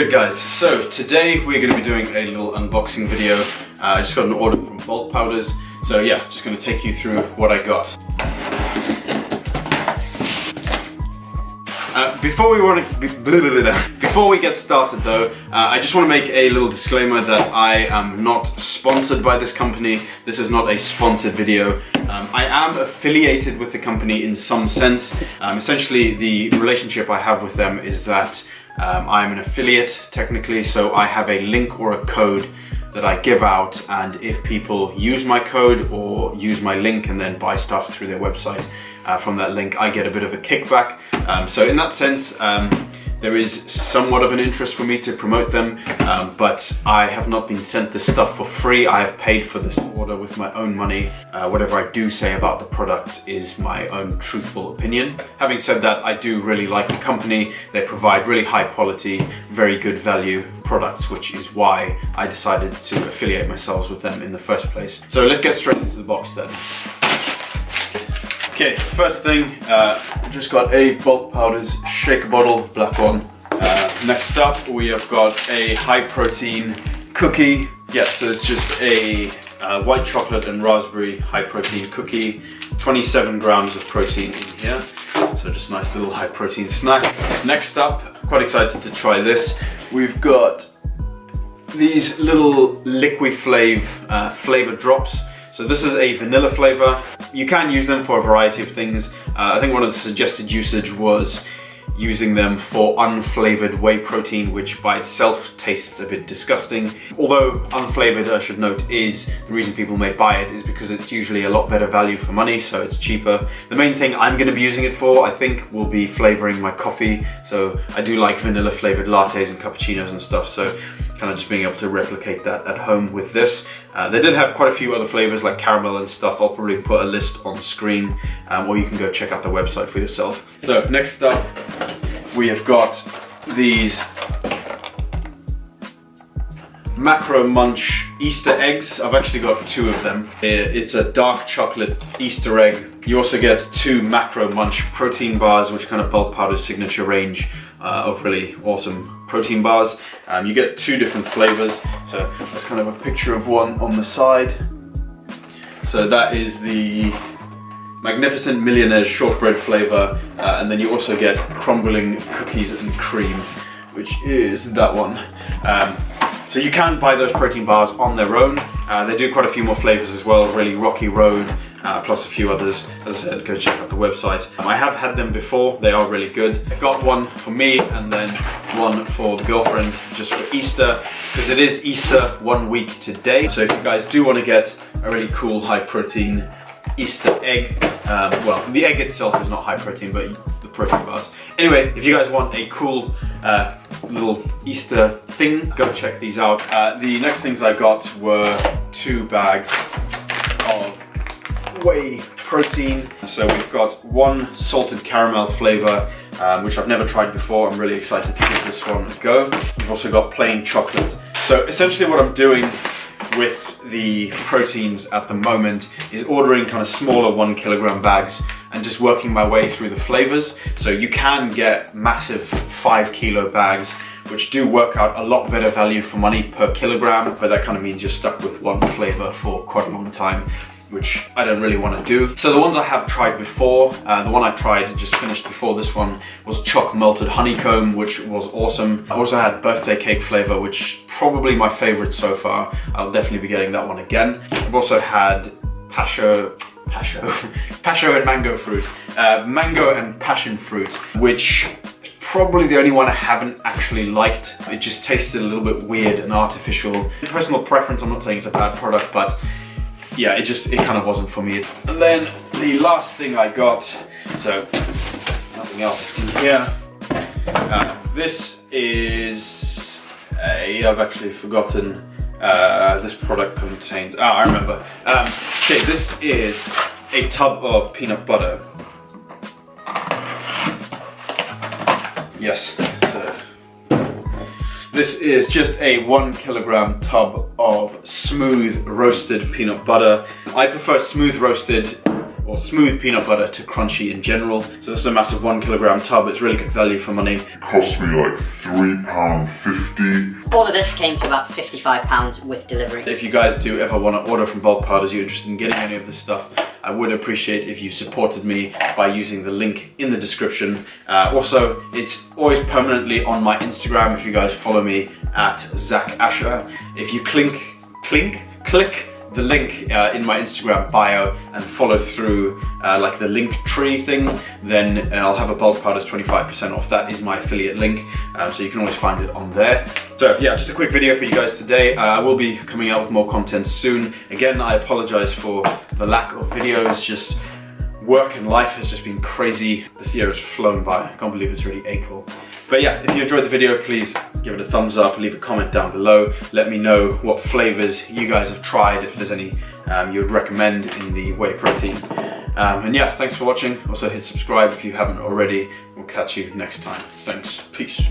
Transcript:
Good guys, so today we're going to be doing a little unboxing video. I just got an order from Bulk Powders, so yeah, just going to take you through what I got. Before we get started though, I just want to make a little disclaimer that I am not sponsored by this company. This is not a sponsored video. I am affiliated with the company in some sense. Essentially, the relationship I have with them is that I'm an affiliate technically, so I have a link or a code that I give out, and if people use my code or use my link and then buy stuff through their website from that link, I get a bit of a kickback. So in that sense, there is somewhat of an interest for me to promote them, but I have not been sent this stuff for free. I have paid for this order with my own money. Whatever I do say about the product is my own truthful opinion. Having said that, I do really like the company. They provide really high quality, very good value products, which is why I decided to affiliate myself with them in the first place. So let's get straight into the box then. Okay, first thing, just got a Bulk Powders shaker bottle, black one. Next up, we have got a high protein cookie. Yeah, so it's just a white chocolate and raspberry high protein cookie. 27 grams of protein in here. So just a nice little high protein snack. Next up, quite excited to try this. We've got these little liquid Flav flavor drops. So this is a vanilla flavor. You can use them for a variety of things. I think one of the suggested usage was using them for unflavored whey protein, which by itself tastes a bit disgusting. Although unflavored, I should note, is the reason people may buy it is because it's usually a lot better value for money, so it's cheaper. The main thing I'm gonna be using it for, I think, will be flavoring my coffee. So I do like vanilla flavored lattes and cappuccinos and stuff, so kind of just being able to replicate that at home with this. They did have quite a few other flavors like caramel and stuff. I'll probably put a list on the screen, or you can go check out the website for yourself. So next up, we have got these Macro Munch Easter eggs. I've actually got two of them. It's a dark chocolate Easter egg. You also get two Macro Munch protein bars, which kind of Bulk Powder's signature range of really awesome protein bars. You get two different flavors. So that's kind of a picture of one on the side. So that is the Magnificent Millionaire shortbread flavor, and then you also get crumbling cookies and cream, which is that one. So you can buy those protein bars on their own. They do quite a few more flavors as well, really Rocky Road, plus a few others. As I said, go check out the website. I have had them before, they are really good. I got one for me and then one for the girlfriend just for Easter, because it is Easter 1 week today. So if you guys do want to get a really cool high protein Easter egg, well, the egg itself is not high protein, but the protein bars. Anyway, if you guys want a cool little Easter thing, go check these out. The next things I got were 2 bags of Whey Protein. So we've got one salted caramel flavor, which I've never tried before. I'm really excited to give this one a go. We've also got plain chocolate. So essentially what I'm doing with the proteins at the moment is ordering kind of smaller 1 kilogram bags and just working my way through the flavors. So you can get massive 5 kilo bags, which do work out a lot better value for money per kilogram, but that kind of means you're stuck with one flavor for quite a long time, which I don't really want to do. So the ones I have tried before, the one I tried just finished before this one was choc melted honeycomb, which was awesome. I also had birthday cake flavor, which probably my favorite so far. I'll definitely be getting that one again. I've also had passion and mango fruit, mango and passion fruit, which is probably the only one I haven't actually liked. It just tasted a little bit weird and artificial. Personal preference, I'm not saying it's a bad product, but yeah, it kind of wasn't for me. And then the last thing I got, so nothing else in here. This is I've actually forgotten this product contains. I remember. Okay, this is a tub of peanut butter. Yes. So this is just a 1 kilogram tub of smooth roasted peanut butter. I prefer smooth roasted or smooth peanut butter to crunchy in general. So this is a massive 1 kilogram tub. It's really good value for money. It cost me like £3.50. All of this came to about £55 with delivery. If you guys do ever want to order from Bulk Powders, you're interested in getting any of this stuff, I would appreciate if you supported me by using the link in the description. Also, it's always permanently on my Instagram if you guys follow me at Zach Asher. If you click the link in my Instagram bio and follow through like the link tree thing, then I'll have a Bulk Powders 25% off. That is my affiliate link, so you can always find it on there. So yeah, just a quick video for you guys today. I will be coming out with more content soon. Again, I apologize for the lack of videos. Just work and life has just been crazy. This year has flown by. I can't believe it's already April. But yeah, if you enjoyed the video, please give it a thumbs up, leave a comment down below. Let me know what flavors you guys have tried, if there's any you would recommend in the whey protein. And yeah, thanks for watching. Also hit subscribe if you haven't already. We'll catch you next time. Thanks, peace.